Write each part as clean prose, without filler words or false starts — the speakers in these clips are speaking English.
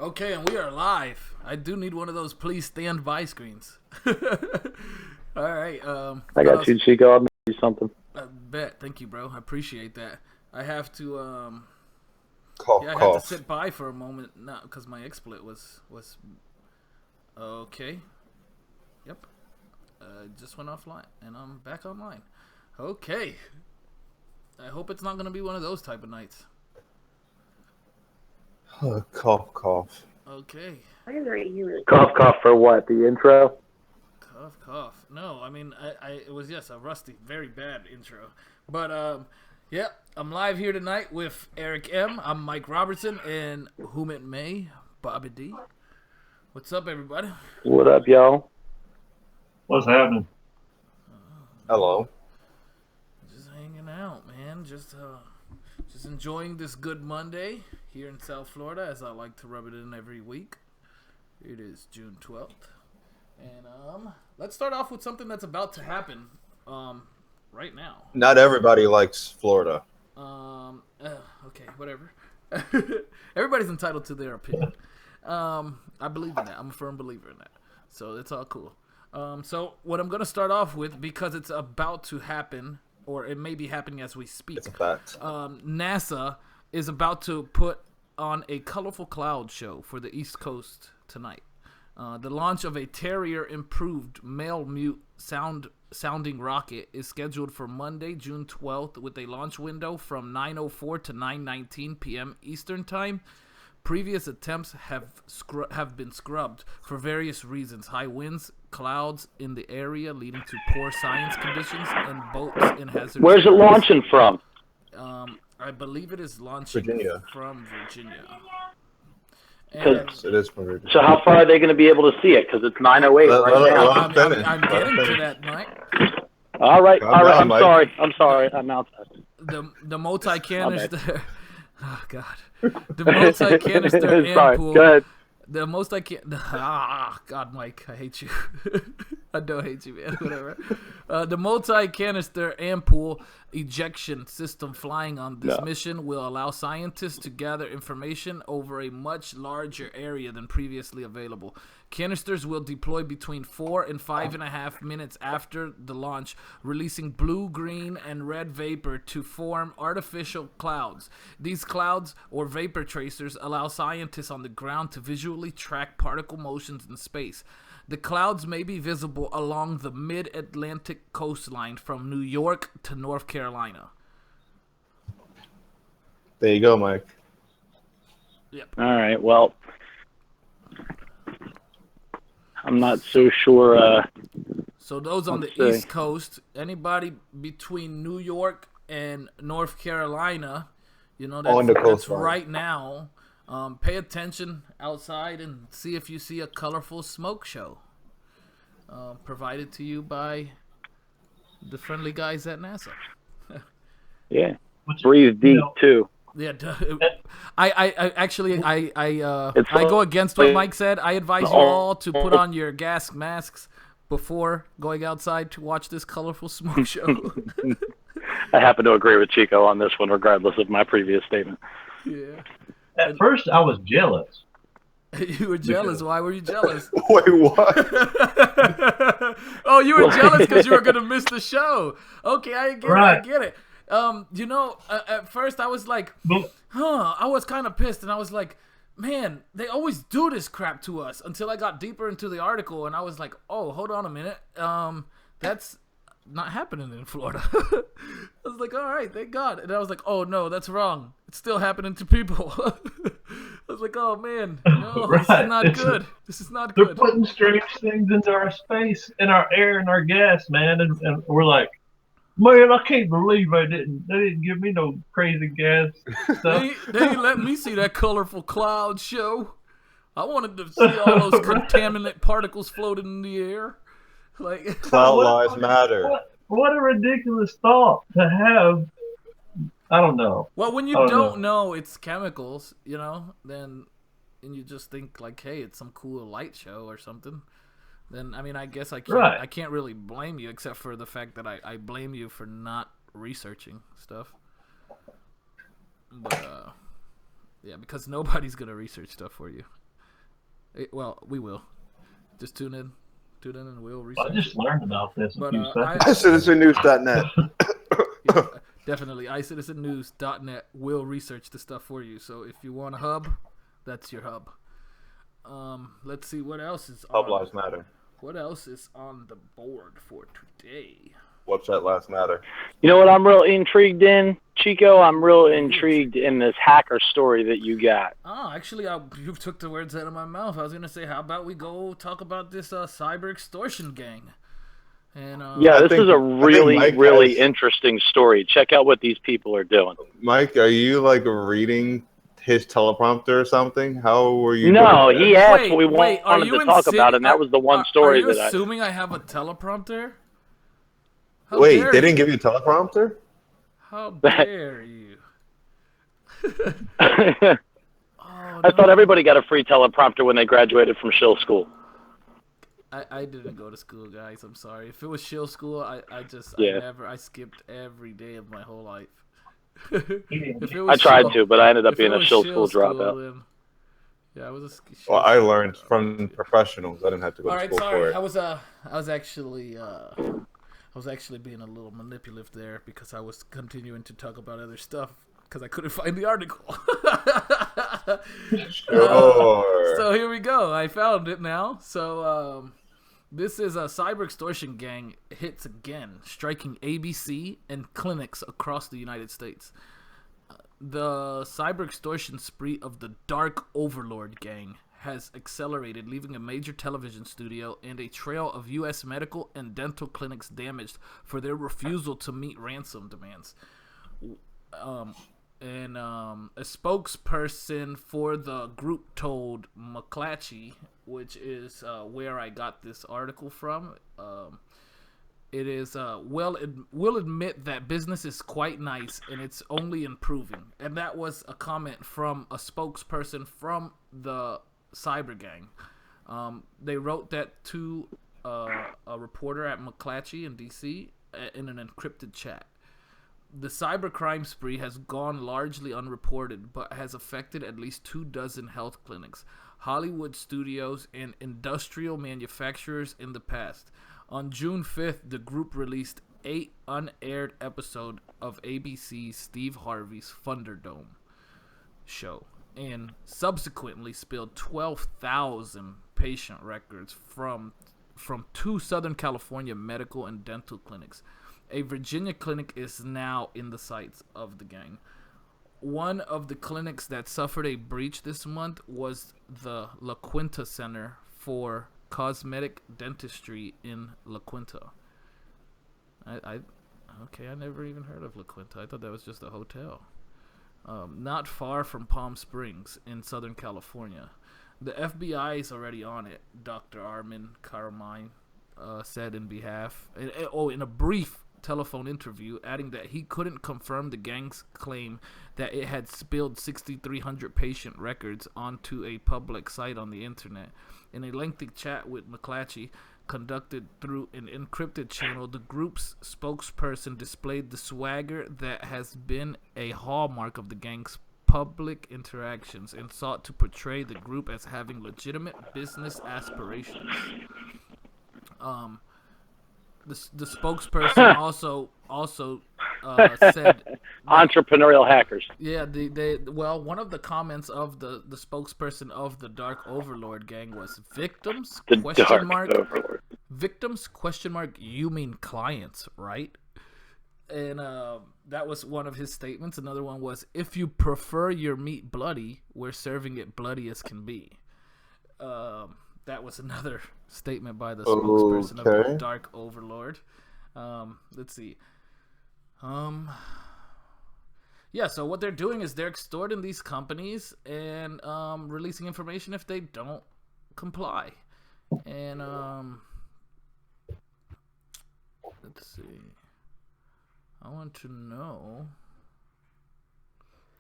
Okay, and we are live. I do need one of those please stand by screens. All right. I got you, Chico. I'll make you something. I bet. Thank you, bro. I appreciate that. I have to Cough, I had cough. to sit by for a moment now because my XSplit was okay. Yep. Just went offline and I'm back online. Okay. I hope it's not gonna be one of those type of nights. Cough, cough. Okay. Cough, cough for what? The intro? Cough, cough. No, I mean, it was, yes, a rusty, very bad intro. But, yeah, I'm live here tonight with Erick M. I'm Mike Robertson, and whom it may, Bobby D. What's up, everybody? What up, y'all? What's happening? Hello. Just hanging out, man. Just enjoying this good Monday here in South Florida, as I like to rub it in every week. It is June 12th. And let's start off with something that's about to happen right now. Not everybody likes Florida. Okay, whatever. Everybody's entitled to their opinion. I believe in that. I'm a firm believer in that. So it's all cool. So what I'm going to start off with, because it's about to happen, or it may be happening as we speak. It's a fact. NASA is about to put on a colorful cloud show for the East Coast tonight. The launch of a Terrier improved male mute sounding rocket is scheduled for Monday, June 12th, with a launch window from 9:04 to 9:19 p.m. Eastern Time. Previous attempts have been scrubbed for various reasons: high winds, clouds in the area leading to poor science conditions, and boats in hazardous Where's it areas. launching from? I believe it is launching Virginia. from Virginia. Yes, it is from Virginia. So how far are they going to be able to see it? Because it's 9:08 right now. I'm getting to that, Mike. All right. Calm down, I'm Mike. sorry. I'm sorry. I'm outside. The multi-canister. Oh God. The multi-canister Sorry. ampoule. Go ahead. The most I can. God, Mike, I hate you. I don't hate you, man. Whatever. The multi-canister ampoule ejection system flying on this mission will allow scientists to gather information over a much larger area than previously available. Canisters will deploy between 4 and 5.5 minutes after the launch, releasing blue, green, and red vapor to form artificial clouds. These clouds, or vapor tracers, allow scientists on the ground to visually track particle motions in space. The clouds may be visible along the mid-Atlantic coastline from New York to North Carolina. There you go, Mike. Yep. All right. Well, I'm not so sure. So those on the Let's see. East Coast, anybody between New York and North Carolina, you know, On the that's coastline. right now. Pay attention outside and see if you see a colorful smoke show. Provided to you by the friendly guys at NASA. Yeah. Which, Breathe deep too. Yeah, I It's go against what like- Mike said. I advise you all to put on your gas masks before going outside to watch this colorful smoke show. I happen to agree with Chico on this one, regardless of my previous statement. Yeah. at first, I was jealous. You were jealous. Why were you jealous? Wait, what? Oh, you were jealous because you were gonna miss the show. Okay, I get it. I Right. get it. You know, at first I was like, But I was kind of pissed, and I was like, man, they always do this crap to us. Until I got deeper into the article, and I was like, oh, hold on a minute. That's not happening in Florida. I was like, all right, thank God. And I was like, oh no, that's wrong. It's still happening to people. I was like, oh man, no, this is Right. not good. This is not they're good. putting strange things into our space, in our air, and our gas, man. And we're like, man, I can't believe they didn't give me no crazy gas stuff. They didn't let me see that colorful cloud show. I wanted to see all those contaminant particles floating in the air. Like, Cloud What- lives matter. What a ridiculous thought to have. I don't know. well, when you Oh, don't no. know it's chemicals, you know, then and you just think like, hey, it's some cool light show or something. Then I mean, I guess I can't. Right. I can't really blame you, except for the fact that I blame you for not researching stuff. But yeah, because nobody's gonna research stuff for you. Well, we will. Just tune in, and we'll research. I just learned about this a few seconds. iCitizenNews.net. Yeah, definitely. iCitizenNews.net will research the stuff for you. So if you want a hub, that's your hub. Let's see what else is Hub on. Lives Matter. What else is on the board for today? Website Lives Matter. You know what I'm real intrigued in, Chico? I'm real intrigued in this hacker story that you got. Oh, actually, you took the words out of my mouth. I was going to say, how about we go talk about this cyber extortion gang? And yeah, this is a really interesting story. Check out what these people are doing. Mike, are you like reading his teleprompter or something? How were you? No, he asked what we wanted to talk about, and that was the one story that I... assuming I have a teleprompter? Wait, they didn't give you a teleprompter? How dare you? I thought everybody got a free teleprompter when they graduated from Shill School. I didn't go to school, guys. I'm sorry. If it was Shill School, I skipped every day of my whole life. I tried to, but I ended up being a Shill School dropout. Yeah, I was a Well, I learned from professionals. I didn't have to go to school for it. I was actually being a little manipulative there because I was continuing to talk about other stuff because I couldn't find the article. Sure. So here we go. I found it now. So this is a cyber extortion gang hits again, striking ABC and clinics across the United States. The cyber extortion spree of the Dark Overlord gang has accelerated, leaving a major television studio and a trail of U.S. medical and dental clinics damaged for their refusal to meet ransom demands. A spokesperson for the group told McClatchy, which is where I got this article from, it is, we'll admit that business is quite nice and it's only improving. And that was a comment from a spokesperson from the cyber gang. They wrote that to a reporter at McClatchy in D.C. in an encrypted chat. The cybercrime spree has gone largely unreported, but has affected at least 24 health clinics, Hollywood studios, and industrial manufacturers in the past. On June 5th, the group released 8 unaired episodes of ABC's Steve Harvey's Thunderdome show, and subsequently spilled 12,000 patient records from 2 Southern California medical and dental clinics. A Virginia clinic is now in the sights of the gang. One of the clinics that suffered a breach this month was the La Quinta Center for Cosmetic Dentistry in La Quinta. I never even heard of La Quinta. I thought that was just a hotel. Not far from Palm Springs in Southern California. The FBI is already on it, Dr. Armin Carmine said in a brief telephone interview, adding that he couldn't confirm the gang's claim that it had spilled 6,300 patient records onto a public site on the internet. In a lengthy chat with McClatchy conducted through an encrypted channel, the group's spokesperson displayed the swagger that has been a hallmark of the gang's public interactions and sought to portray the group as having legitimate business aspirations. The spokesperson also said entrepreneurial hackers. Yeah, one of the comments of the spokesperson of the Dark Overlord gang was victims? Victims? You mean clients, right? And that was one of his statements. Another one was, if you prefer your meat bloody, we're serving it bloody as can be. That was another statement by the spokesperson of the Dark Overlord. Let's see. So what they're doing is they're extorting these companies and releasing information if they don't comply. And let's see. I want to know,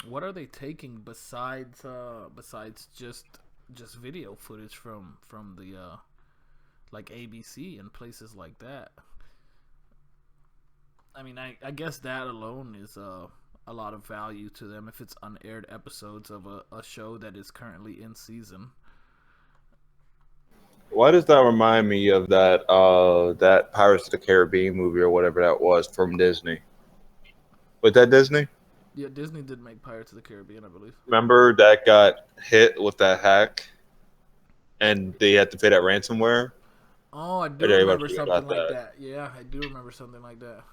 what are they taking besides just video footage from the like ABC and places like that. I mean, I guess that alone is a lot of value to them if it's unaired episodes of a show that is currently in season. Why does that remind me of that Pirates of the Caribbean movie or whatever that was from Disney? Was that Disney? Yeah, Disney did make Pirates of the Caribbean, I believe. Remember that got hit with that hack, and they had to pay that ransomware? Oh, I Or do did everybody remember forget something about like that? that. Yeah, I do remember something like that.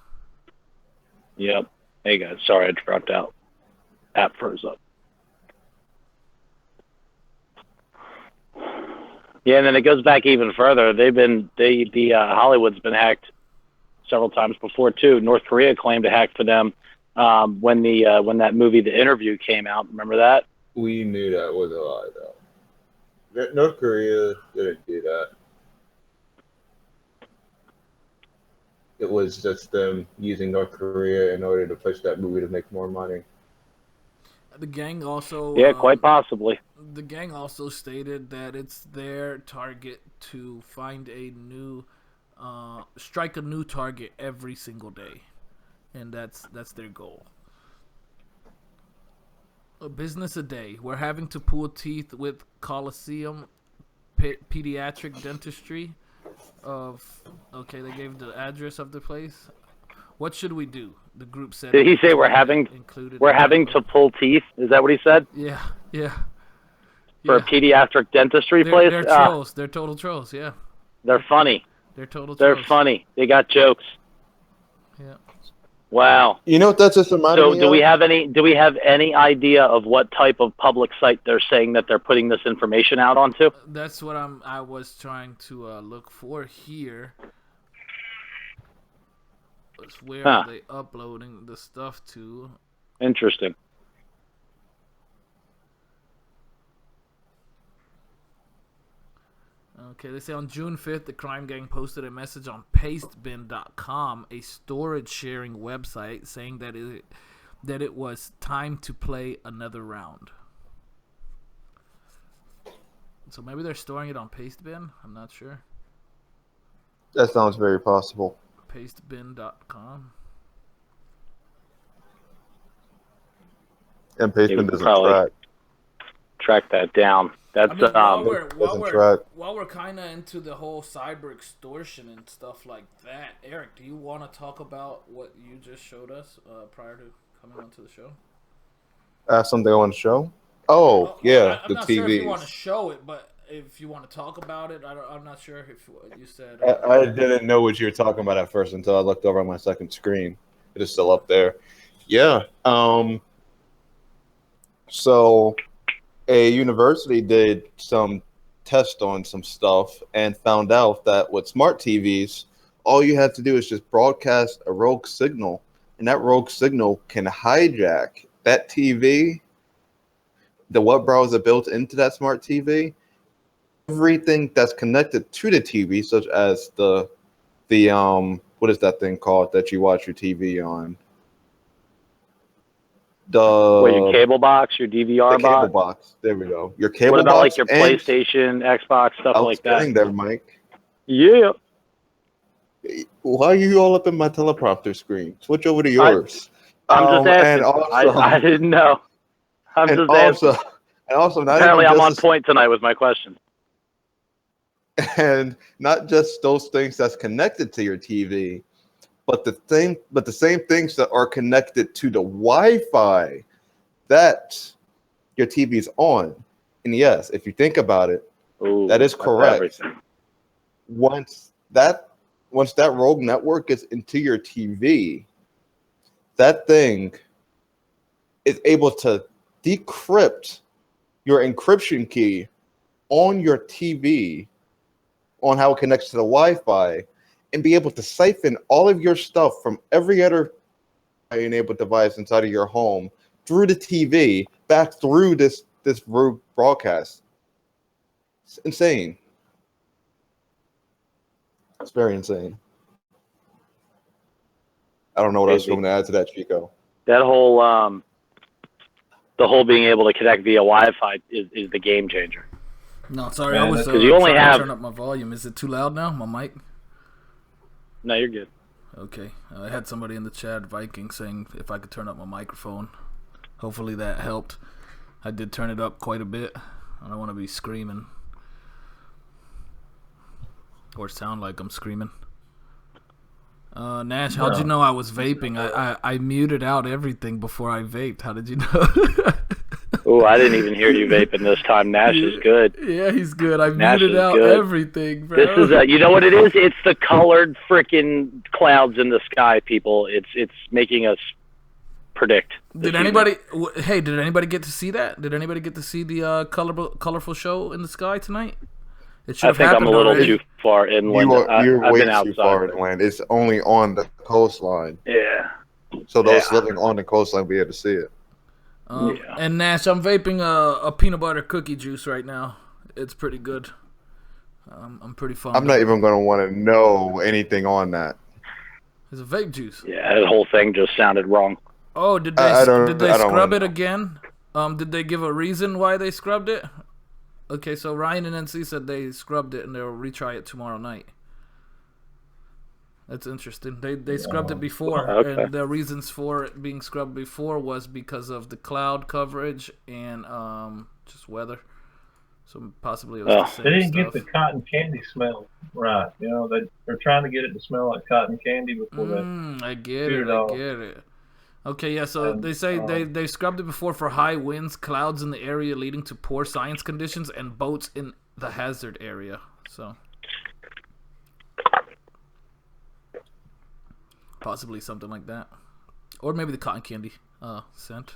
Yep. Hey guys, sorry I dropped out. App froze up. Yeah, and then it goes back even further. The Hollywood's been hacked several times before too. North Korea claimed to hack for them when that movie The Interview came out. Remember that? We knew that was a lie, though. North Korea didn't do that. It was just them using North Korea in order to push that movie to make more money. The gang also Yeah, quite possibly. The gang also stated that it's their target to find a new, strike a new target every single day, and that's their goal. A business a day. We're having to pull teeth with Coliseum Pediatric Dentistry. They gave the address of the place. What should we do? The group said. Did he say we're having to pull teeth? Is that what he said? Yeah. For a pediatric dentistry place? They're trolls. They're total trolls. Yeah. They're funny. They're total trolls. They're funny. They got jokes. Yeah. Wow. You know what that's just reminded me of? So do we have any idea of what type of public site they're saying that they're putting this information out onto? That's what I was trying to look for here. Where are they uploading the stuff to? Interesting. Okay, they say on June 5th, the crime gang posted a message on pastebin.com, a storage sharing website, saying that it was time to play another round. So maybe they're storing it on Pastebin? I'm not sure. That sounds very possible. Pastebin.com. And Pastebin doesn't track that down. That's while we're kind of into the whole cyber extortion and stuff like that, Eric, do you want to talk about what you just showed us prior to coming onto the show? Something I want to show? Oh, yeah, I'm the not TVs. sure if you want to show it, but if you want to talk about it, I'm not sure if you said. I didn't know what you were talking about at first until I looked over on my second screen. It is still up there. Yeah. So a university did some test on some stuff and found out that with smart TVs, all you have to do is just broadcast a rogue signal, and that rogue signal can hijack that TV, the web browser built into that smart TV, everything that's connected to the TV, such as the what is that thing called that you watch your TV on? Your cable box, your DVR box? Cable box. There we go. Your cable box. What about like your PlayStation, Xbox, stuff like that? Outstanding there, Mike. Yeah. Why are you all up in my teleprompter screen? Switch over to yours. I'm just asking. Also, I didn't know. I'm just asking. And also, not apparently I'm on point tonight with my question. And not just those things that's connected to your TV, but the same things that are connected to the Wi-Fi that your TV's on. And yes, if you think about it, that is correct. Once that rogue network gets into your TV, that thing is able to decrypt your encryption key on your TV, on how it connects to the Wi-Fi, and be able to siphon all of your stuff from every other enabled device inside of your home through the TV back through this rogue broadcast. It's insane. It's very insane. I don't know what else you want to add to that, Chico. That whole the whole being able to connect via Wi-Fi is the game changer. No, sorry, I was you only have turn up my volume. Is it too loud now, my mic? No, you're good. Okay, I had somebody in the chat, Viking, saying if I could turn up my microphone. Hopefully that helped. I did turn it up quite a bit. I don't want to be screaming. Or sound like I'm screaming. Nash, how'd you know I was vaping? I muted out everything before I vaped. How did you know? Oh, I didn't even hear you vaping this time. Nash is good. Yeah, he's good. I Nash muted is out good. everything, bro. This is you know what it is? It's the colored freaking clouds in the sky, people. It's making us predict. Did anybody get to see that? Did anybody get to see the colorful show in the sky tonight? It should I have think I'm happened a little already. too far inland. You're I've way been too outside. far inland. It's only on the coastline. Yeah. So those living on the coastline will be able to see it. And Nash, I'm vaping a peanut butter cookie juice right now. It's pretty good. I'm pretty fond. I'm not even going to want to know anything on that. It's a vape juice. Yeah, the whole thing just sounded wrong. Oh, did they scrub it again? Did they give a reason why they scrubbed it? Okay, so Ryan and NC said they scrubbed it and they'll retry it tomorrow night. That's interesting. They scrubbed it before, and the reasons for it being scrubbed before was because of the cloud coverage and just weather. So possibly it was the same They didn't stuff. get the cotton candy smell right. You know, they're trying to get it to smell like cotton candy before they. I get it. Okay, yeah. So they say they scrubbed it before for high winds, clouds in the area leading to poor science conditions, and boats in the hazard area. So possibly something like that, or maybe the cotton candy scent.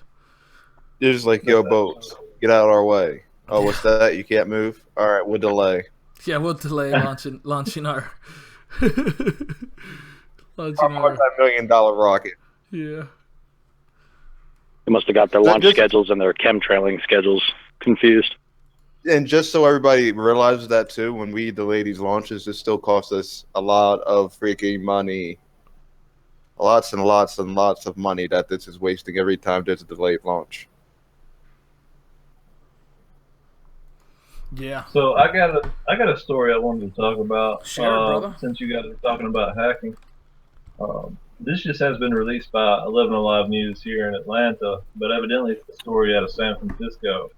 You're just like, yo, boats, get out of our way. Oh, what's that? You can't move? All right, we'll delay. Yeah, we'll delay launching our multi-million dollar rocket. Yeah. They must have got their launch schedules and their chemtrailing schedules confused. And just so everybody realizes that too, when we delay these launches, it still costs us a lot of freaking money. Lots and lots and lots of money that this is wasting every time there's a delayed launch. Yeah. So I got a story I wanted to talk about. Share, brother. Since you guys are talking about hacking, this just has been released by 11 Alive News here in Atlanta, but evidently it's a story out of San Francisco.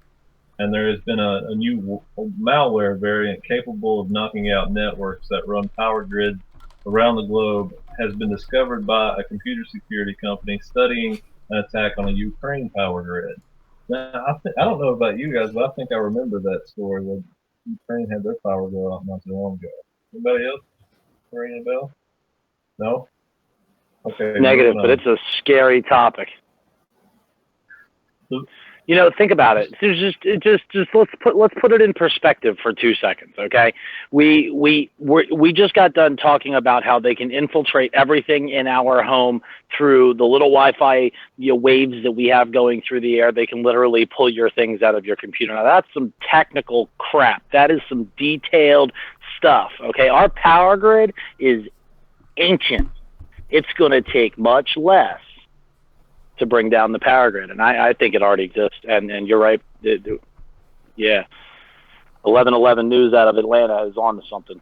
And there has been a new malware variant capable of knocking out networks that run power grids around the globe has been discovered by a computer security company studying an attack on a Ukraine power grid. Now, I don't know about you guys, but I think I remember that story where Ukraine had their power go out not too long ago. Anybody else? Ring a bell? No? Okay. Negative, but it's a scary topic. You know, think about it. Just let's put it in perspective for 2 seconds, okay? We just got done talking about how they can infiltrate everything in our home through the little Wi-Fi waves that we have going through the air. They can literally pull your things out of your computer. Now that's some technical crap. That is some detailed stuff, okay? Our power grid is ancient. It's going to take much less to bring down the power grid, and I think it already exists. And you're right. Yeah, 1111 News out of Atlanta is on to something.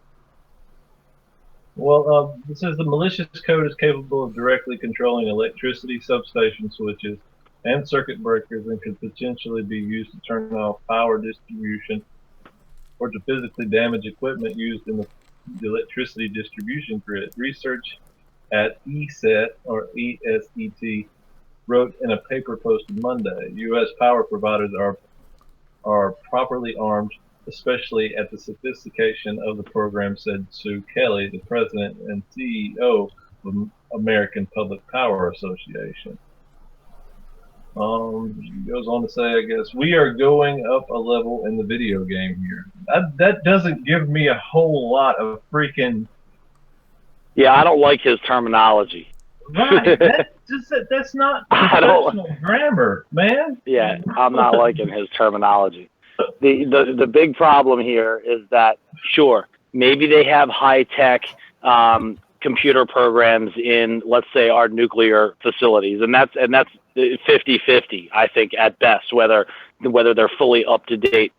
Well, it says the malicious code is capable of directly controlling electricity substation switches and circuit breakers and could potentially be used to turn off power distribution or to physically damage equipment used in the electricity distribution grid. Research at ESET, or ESET, wrote in a paper posted Monday, U.S. power providers are properly armed, especially at the sophistication of the program, said Sue Kelly, the president and CEO of American Public Power Association. She goes on to say, I guess, we are going up a level in the video game here. That doesn't give me a whole lot of freaking... Yeah, I don't like his terminology. Right, that's not professional grammar, man. Yeah, I'm not liking his terminology. The big problem here is that, sure, maybe they have high-tech computer programs in, let's say, our nuclear facilities, and that's 50-50, I think, at best, whether they're fully up-to-date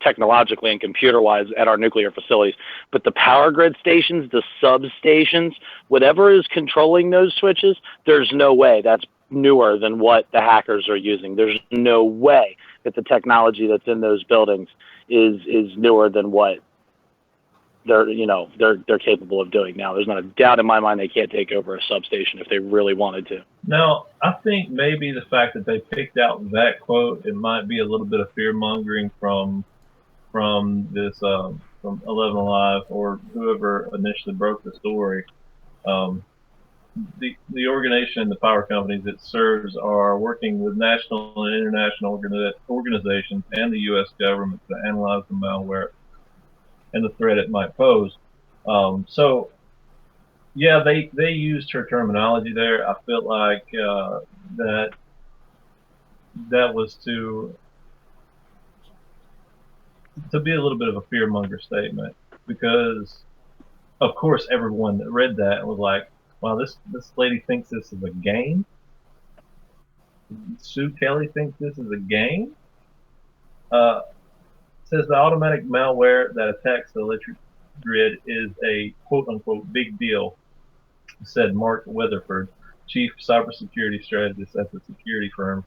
technologically and computer-wise at our nuclear facilities. But the power grid stations, the substations, whatever is controlling those switches, there's no way that's newer than what the hackers are using. There's no way that the technology that's in those buildings is newer than what they're capable of doing now. There's not a doubt in my mind they can't take over a substation if they really wanted to. Now, I think maybe the fact that they picked out that quote, it might be a little bit of fear mongering from this from 11 Alive or whoever initially broke the story. The organization and the power companies it serves are working with national and international organizations and the U.S. government to analyze the malware and the threat it might pose. So, yeah, they used her terminology there. I feel like that was to be a little bit of a fearmonger statement, because of course everyone that read that was like, wow, this lady thinks this is a game. Sue Kelly thinks this is a game. Says the automatic malware that attacks the electric grid is a quote-unquote big deal, said Mark Weatherford, chief cybersecurity strategist at the security firm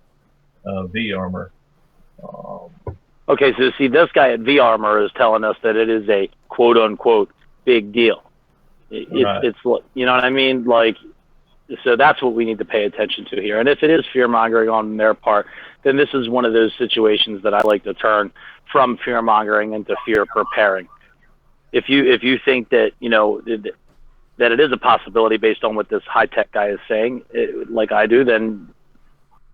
vArmor. Okay, so see, this guy at vArmor is telling us that it is a quote-unquote big deal. Right. It's you know what I mean? Like, so that's what we need to pay attention to here. And if it is fear-mongering on their part, then this is one of those situations that I like to turn from fear-mongering into fear-preparing. If you think that, that it is a possibility based on what this high-tech guy is saying, like I do, then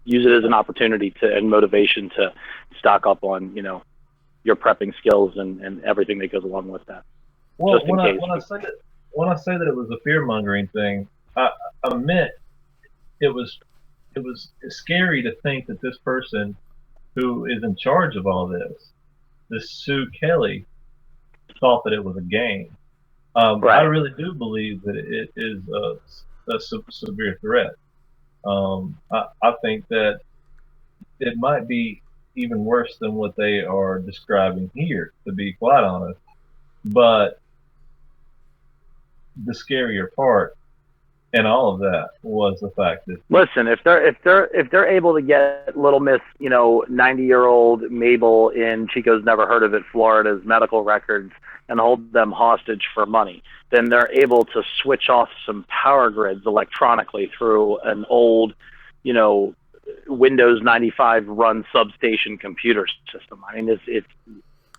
use it as an opportunity and motivation to stock up on, your prepping skills and everything that goes along with that. Well, when I say that it was a fear-mongering thing, I meant it was scary to think that this person who is in charge of all this Sue Kelly, thought that it was a game. Right. I really do believe that it is a severe threat. I think that it might be even worse than what they are describing here, to be quite honest. But the scarier part and all of that was the fact that, listen, if they're able to get little Miss 90-year-old Mabel in Chico's Never Heard of It, Florida's medical records and hold them hostage for money, then they're able to switch off some power grids electronically through an old Windows 95 run substation computer system. I mean, it's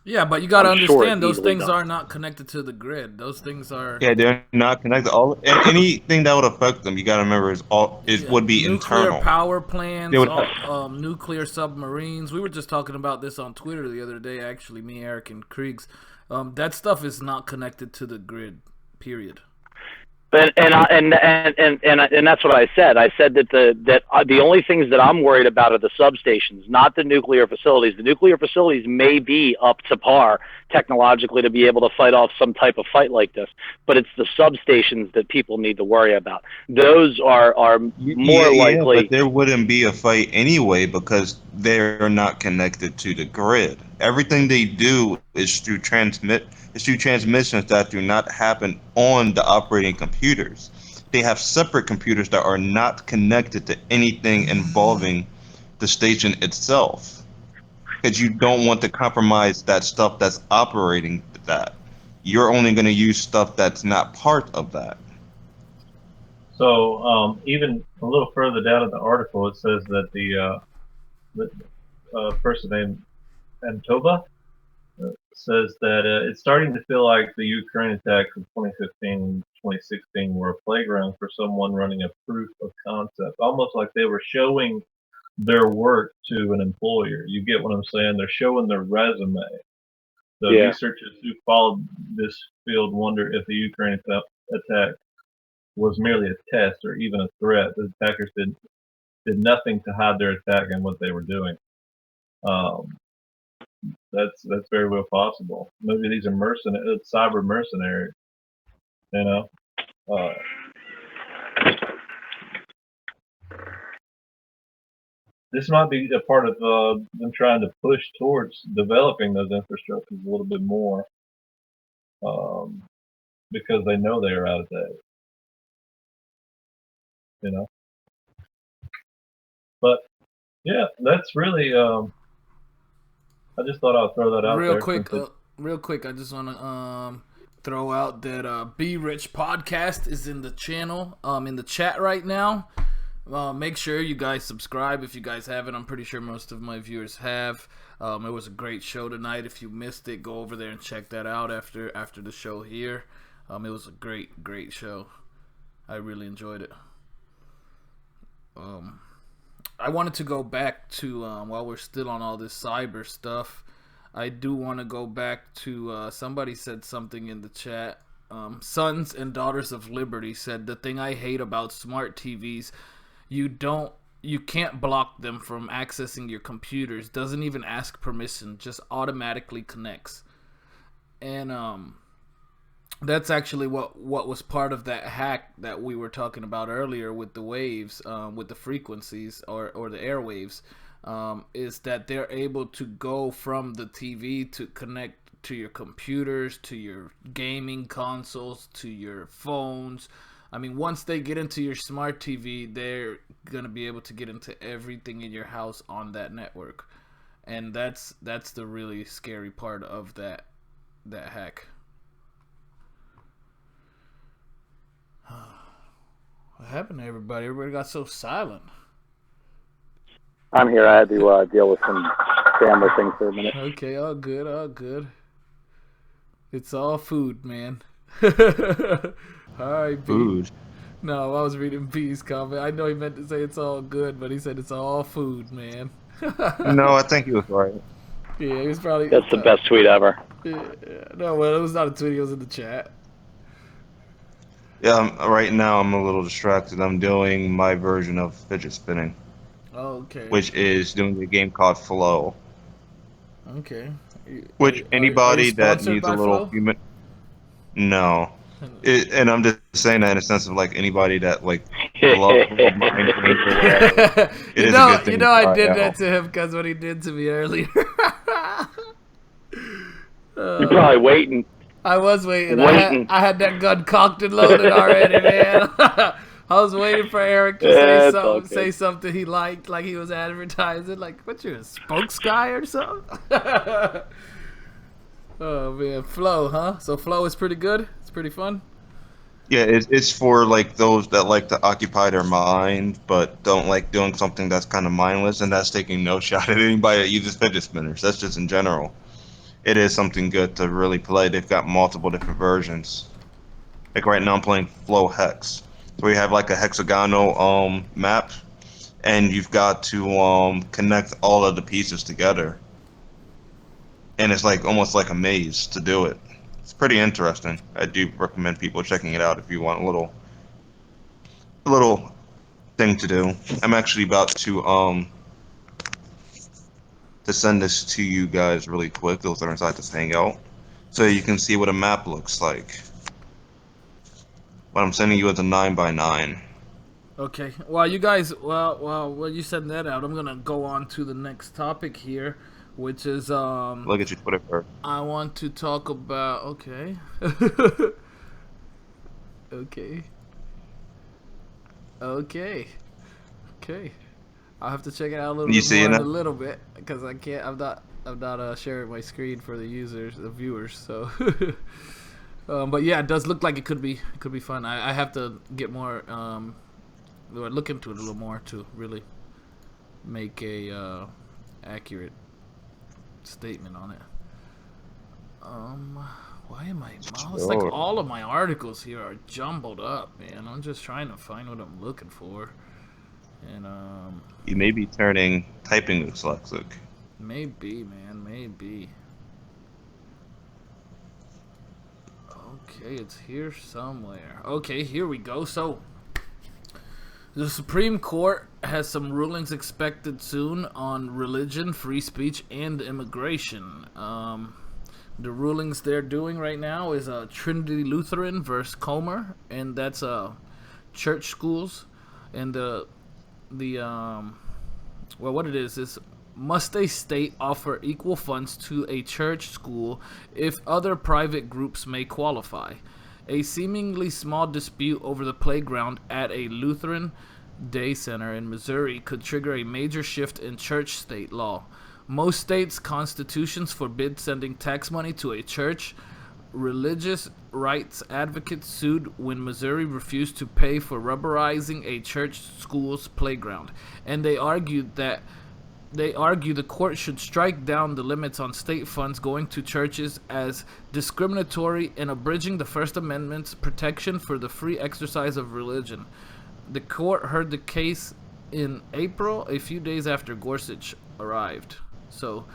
yeah, but you got to understand those things done. are not connected to the grid. Those things are they're not connected. Anything that would affect them, you got to remember, would be nuclear internal. power plants, They would, nuclear submarines. We were just talking about this on Twitter the other day. Actually, me, Erick, and Kriegs. That stuff is not connected to the grid. Period. And that's what I said. I said that the only things that I'm worried about are the substations, not the nuclear facilities. The nuclear facilities may be up to par technologically to be able to fight off some type of fight like this, but it's the substations that people need to worry about. Those are more likely. But there wouldn't be a fight anyway because they're not connected to the grid. Everything they do is through transmissions that do not happen on the operating computers. They have separate computers that are not connected to anything involving the station itself, because you don't want to compromise that stuff that's operating that. You're only going to use stuff that's not part of that. so even a little further down in the article, it says that the person named Antova says that it's starting to feel like the Ukraine attacks of 2015 and 2016 were a playground for someone running a proof of concept, almost like they were showing their work to an employer. You get what I'm saying? They're showing their resume. The researchers who followed this field wonder if the Ukraine attack was merely a test or even a threat. The attackers did nothing to hide their attack and what they were doing. That's very well possible. Maybe these are cyber mercenaries. This might be a part of them trying to push towards developing those infrastructures a little bit more, because they know they are out of date. But yeah, that's really. I just thought I'd throw that out real there. quick. Real quick, I just want to throw out that Be Rich podcast is in the channel, in the chat right now. Make sure you guys subscribe if you guys haven't. I'm pretty sure most of my viewers have. It was a great show tonight. If you missed it, go over there and check that out after the show here. It was a great show. I really enjoyed it. I wanted to go back to, while we're still on all this cyber stuff, I do want to go back to, somebody said something in the chat. Sons and Daughters of Liberty said, the thing I hate about smart TVs, you can't block them from accessing your computers. Doesn't even ask permission, just automatically connects. And that's actually what was part of that hack that we were talking about earlier with the waves, with the frequencies or the airwaves, is that they're able to go from the TV to connect to your computers, to your gaming consoles, to your phones. I mean, once they get into your smart TV, they're going to be able to get into everything in your house on that network. And that's the really scary part of that hack. What happened to everybody? Everybody got so silent. I'm here. I had to deal with some family things for a minute. Okay, all good. It's all food, man. All right, B. Food. No, I was reading B's comment. I know he meant to say it's all good, but he said it's all food, man. No, I think he was right. Yeah, he was probably... That's the best tweet ever. Yeah, no, well, it was not a tweet. It was in the chat. Yeah, right now I'm a little distracted. I'm doing my version of fidget spinning. Oh, okay. Which is doing a game called Flow. Okay. Which anybody that sponsored needs by a little Flow? human... No. And I'm just saying that in a sense of like anybody that like loves mind games or whatever. It is a good thing to I try did out. that to him because what he did to me earlier. You're probably waiting. I was waiting. I had that gun cocked and loaded already, man. I was waiting for Eric to say something he liked, like he was advertising. Like, what, you a spokes guy or something? Oh, man. Flow, huh? So Flow is pretty good? It's pretty fun? Yeah, it's for like those that like to occupy their mind, but don't like doing something that's kind of mindless, and that's taking no shot at anybody that uses fidget spinners. That's just in general. It is something good to really play. They've got multiple different versions. Like right now I'm playing Flow Hex. So we have like a hexagonal map, and you've got to connect all of the pieces together. And it's like almost like a maze to do it. It's pretty interesting. I do recommend people checking it out if you want a little thing to do. I'm actually about to send this to you guys really quick, those that are inside this hangout, so you can see what a map looks like. But I'm sending you as a 9x9. Okay. Well, you guys, while you send that out, I'm gonna go on to the next topic here, which is Look at your Twitter first. I want to talk about okay. Okay. I'll have to check it out a little bit more in a little bit because I can't. I'm not sharing my screen for the viewers. So, but yeah, it does look like it could be fun. I have to get more look into it a little more to really make a accurate statement on it. Why am I? It's like all of my articles here are jumbled up, man. I'm just trying to find what I'm looking for. And you may be turning typing dyslexic. Maybe, man, maybe. Okay, it's here somewhere. Okay, here we go. So, the Supreme Court has some rulings expected soon on religion, free speech, and immigration. The rulings they're doing right now is Trinity Lutheran versus Comer, and that's church schools, and what it is must a state offer equal funds to a church school if other private groups may qualify? A seemingly small dispute over the playground at a Lutheran day center in Missouri could trigger a major shift in church-state law. Most states' constitutions forbid sending tax money to a church religious rights advocates sued when Missouri refused to pay for rubberizing a church school's playground, and they argue the court should strike down the limits on state funds going to churches as discriminatory and abridging the First Amendment's protection for the free exercise of religion. The court heard the case in April, a few days after Gorsuch arrived. So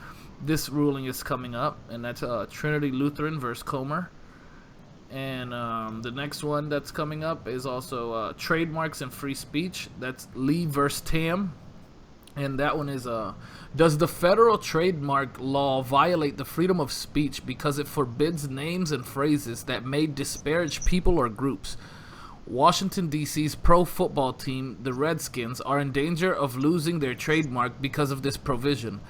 this ruling is coming up, and that's Trinity Lutheran versus Comer. And the next one that's coming up is also trademarks and free speech. That's Lee versus Tam. And that one is, does the federal trademark law violate the freedom of speech because it forbids names and phrases that may disparage people or groups? Washington, D.C.'s pro football team, the Redskins, are in danger of losing their trademark because of this provision.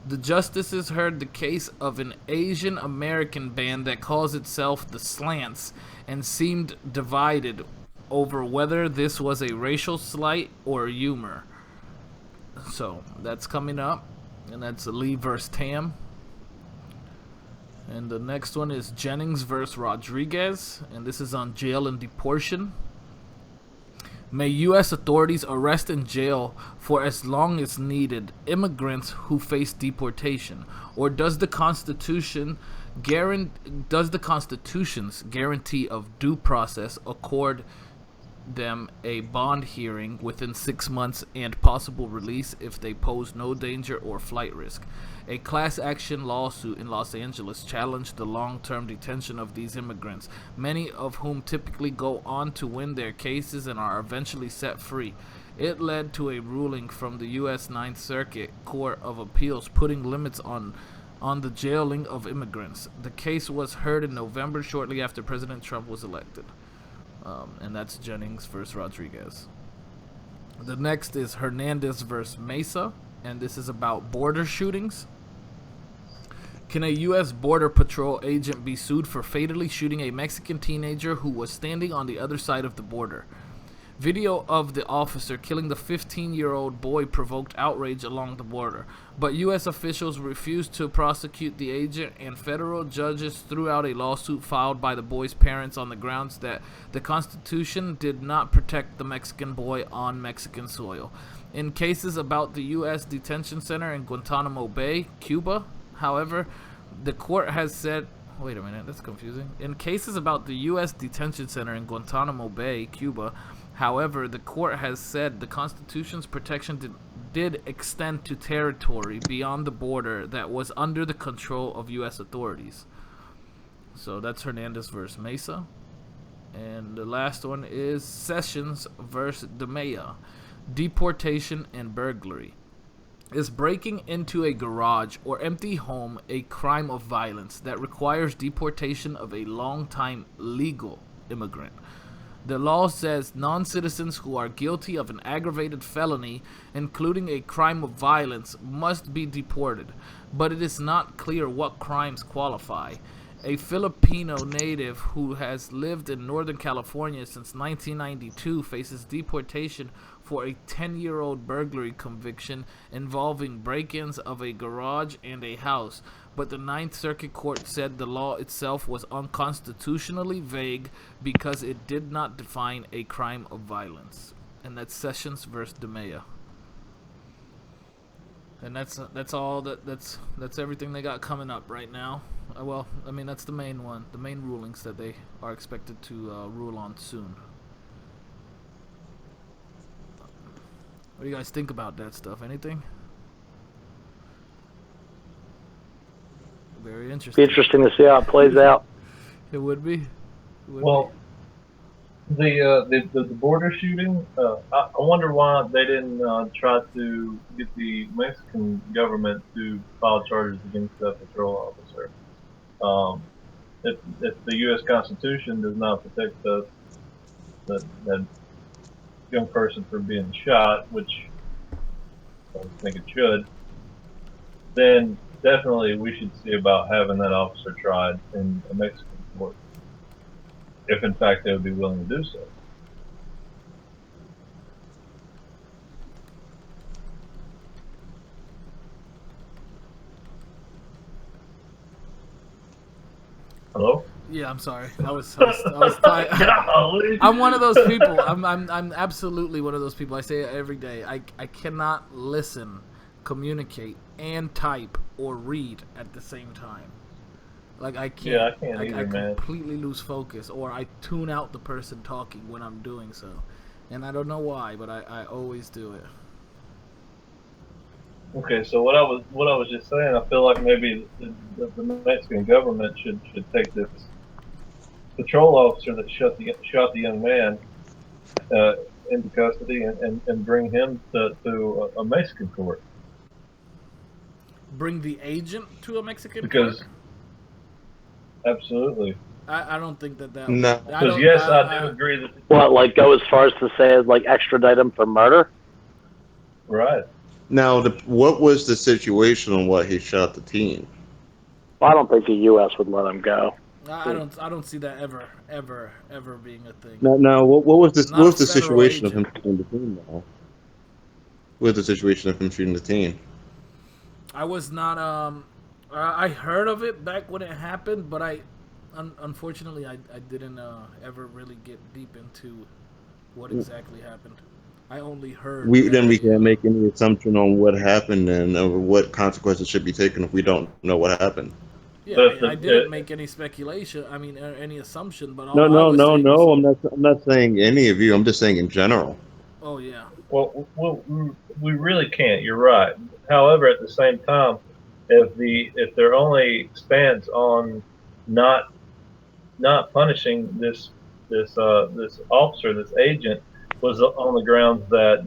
The justices heard the case of an Asian American band that calls itself the Slants and seemed divided over whether this was a racial slight or humor. So that's coming up, and that's Lee versus Tam. And the next one is Jennings versus Rodriguez, and this is on jail and deportation. May U.S. authorities arrest and jail for as long as needed immigrants who face deportation, or does the Constitution's guarantee of due process accord them a bond hearing within 6 months and possible release if they pose no danger or flight risk? A class action lawsuit in Los Angeles challenged the long-term detention of these immigrants, many of whom typically go on to win their cases and are eventually set free. It led to a ruling from the U.S. Ninth Circuit Court of Appeals putting limits on the jailing of immigrants. The case was heard in November, shortly after President Trump was elected. And that's Jennings versus Rodriguez. The next is Hernandez versus Mesa, and this is about border shootings. Can a U.S. Border Patrol agent be sued for fatally shooting a Mexican teenager who was standing on the other side of the border? Video of the officer killing the 15-year-old boy provoked outrage along the border, but U.S. officials refused to prosecute the agent, and federal judges threw out a lawsuit filed by the boy's parents on the grounds that the Constitution did not protect the Mexican boy on Mexican soil. In cases about the U.S. detention center in Guantanamo Bay, Cuba, however, the court has said... Wait a minute, that's confusing. In cases about the U.S. detention center in Guantanamo Bay, Cuba, however, the court has said the Constitution's protection did extend to territory beyond the border that was under the control of U.S. authorities. So that's Hernandez versus Mesa. And the last one is Sessions versus DeMaya. Deportation and burglary. Is breaking into a garage or empty home a crime of violence that requires deportation of a long-time legal immigrant? The law says non-citizens who are guilty of an aggravated felony, including a crime of violence, must be deported, but it is not clear what crimes qualify. A Filipino native who has lived in Northern California since 1992 faces deportation for a 10-year-old burglary conviction involving break-ins of a garage and a house, but the Ninth Circuit Court said the law itself was unconstitutionally vague because it did not define a crime of violence. And that's Sessions versus DeMaya. And that's everything they got coming up right now. Well, I mean, that's the main one, the main rulings that they are expected to rule on soon. What do you guys think about that stuff? Anything? Very interesting. Be interesting to see how it plays out. It would be. The border shooting. I wonder why they didn't try to get the Mexican government to file charges against that patrol officer. If the U.S. Constitution does not protect that young person from being shot, which I think it should, then definitely we should see about having that officer tried in a Mexican court, if in fact they would be willing to do so. Hello? Yeah, I'm sorry. I was tired. Golly. I'm one of those people. I'm absolutely one of those people. I say it every day. I cannot listen, communicate, and type or read at the same time. Like I can't. Yeah, I can't either, I man. completely lose focus, or I tune out the person talking when I'm doing so, and I don't know why, but I always do it. Okay, so what I was just saying, I feel like maybe the Mexican government should take this patrol officer that shot the young man into custody and bring him to a Mexican court. Bring the agent to a Mexican Because court? Absolutely. I don't think that No. would. I Because don't. yes, I do agree that What, like go as far as to say as like extradite him for murder? right. Now, what was the situation on what he shot the teen? Well, I don't think the U.S. would let him go. I don't see that ever being a thing. Now, what was this? Not What was a the federal situation of him agent. shooting the teen? Now, what was the situation of him shooting the teen? I was not. I heard of it back when it happened, but unfortunately, I didn't ever really get deep into what exactly happened. I only heard. We can't make any assumption on what happened and or what consequences should be taken if we don't know what happened. Yeah, I didn't make any speculation. I mean, any assumption. But all I was saying No. was, I'm not saying any of you. I'm just saying in general. oh yeah. Well, we really can't. You're right. However, at the same time, if their only stance on not punishing this officer, this agent, was on the grounds that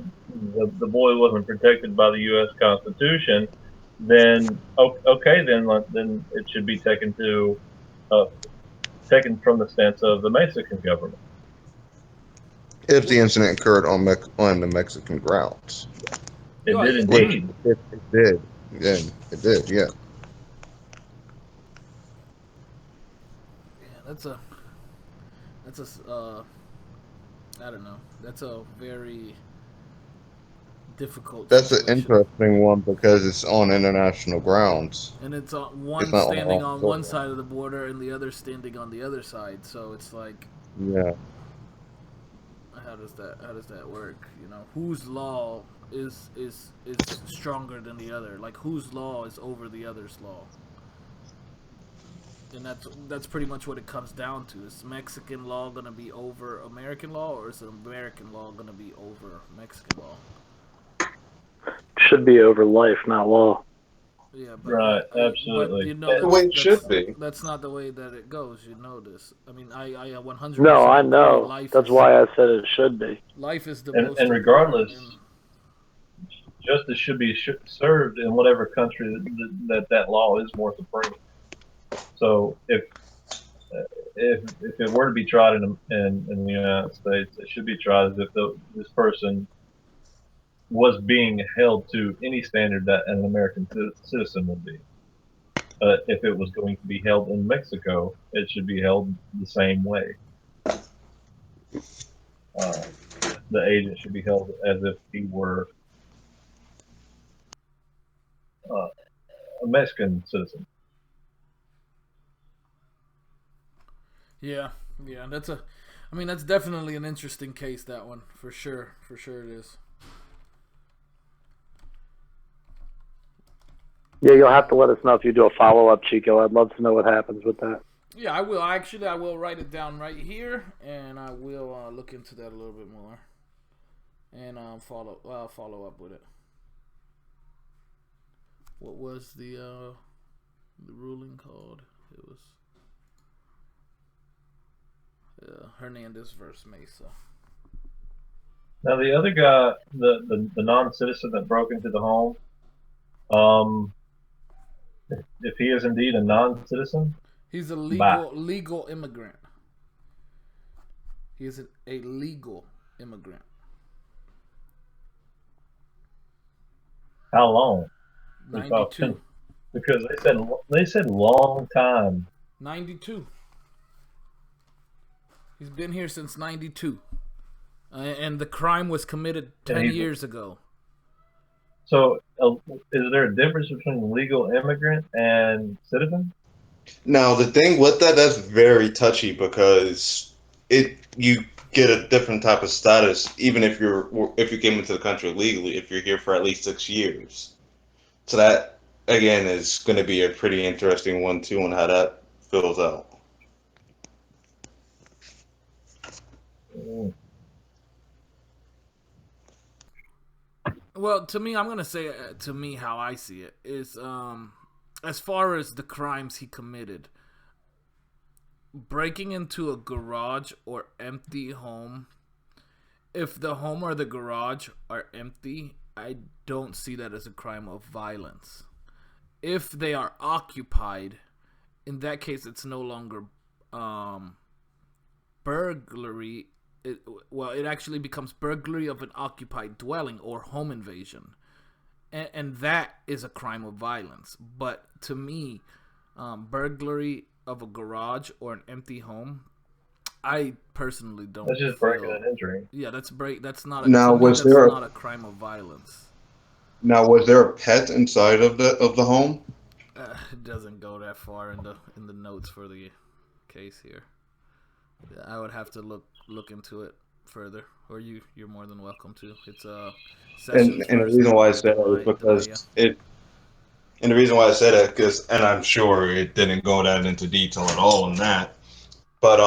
the boy wasn't protected by the U.S. Constitution, then okay, then it should be taken from the stance of the Mexican government. If the incident occurred on the Mexican grounds, It Oh, did yeah. indeed. if it did, then it did. Yeah. Yeah, that's a I don't know. That's a very difficult That's an situation. interesting one because it's on international grounds. And it's one not standing on on one side of the border and the other standing on the other side. So it's like, Yeah. how does that work? You know, whose law is stronger than the other? Like, whose law is over the other's law? And that's pretty much what it comes down to. Is Mexican law gonna be over American law, or is American law gonna be over Mexican law? Should be over life, not law. Yeah, but, Right, But absolutely. you know, The way it should be. That's not the way that it goes. You know this. I mean, I 100%. No, I agree. know. That's why I said it should be. Life is the And most. regardless, important, justice should be served in whatever country that law is more supreme. So if it were to be tried in the United States, it should be tried as if this person was being held to any standard that an American citizen would be. If it was going to be held in Mexico, it should be held the same way. The agent should be held as if he were a Mexican citizen. Yeah, that's definitely an interesting case. That one, for sure it is. Yeah, you'll have to let us know if you do a follow-up, Chico. I'd love to know what happens with that. Yeah, I will. Actually, I will write it down right here, and I will look into that a little bit more, and follow up with it. What was the ruling called? It was Hernandez versus Mesa. Now the other guy, the non-citizen that broke into the home, if he is indeed a non-citizen, he's a legal immigrant. He is a legal immigrant. how long? 92. Because they said long time. 92. He's been here since 92. And the crime was committed 10 years ago. So, is there a difference between legal immigrant and citizen? Now the thing with that's very touchy because you get a different type of status even if you came into the country legally if you're here for at least 6 years. So that again is going to be a pretty interesting one too on how that fills out. Mm. Well, to me, I'm gonna say to me how I see it is as far as the crimes he committed, breaking into a garage or empty home. If the home or the garage are empty, I don't see that as a crime of violence. If they are occupied, in that case, it's no longer um, burglary. It actually becomes burglary of an occupied dwelling or home invasion, and that is a crime of violence. But to me, burglary of a garage or an empty home, I personally don't. That's just breaking and entering. Yeah, that's break. That's not a. Now To me, was that's there a, not a crime of violence. now was there a pet inside of the home? It doesn't go that far in the notes for the case here. I would have to look into it further, or you're more than welcome to. It's And Sessions and the reason versus why I said that is Demaya. because it and the reason why I said that because and I'm sure it didn't go that into detail at all on that. But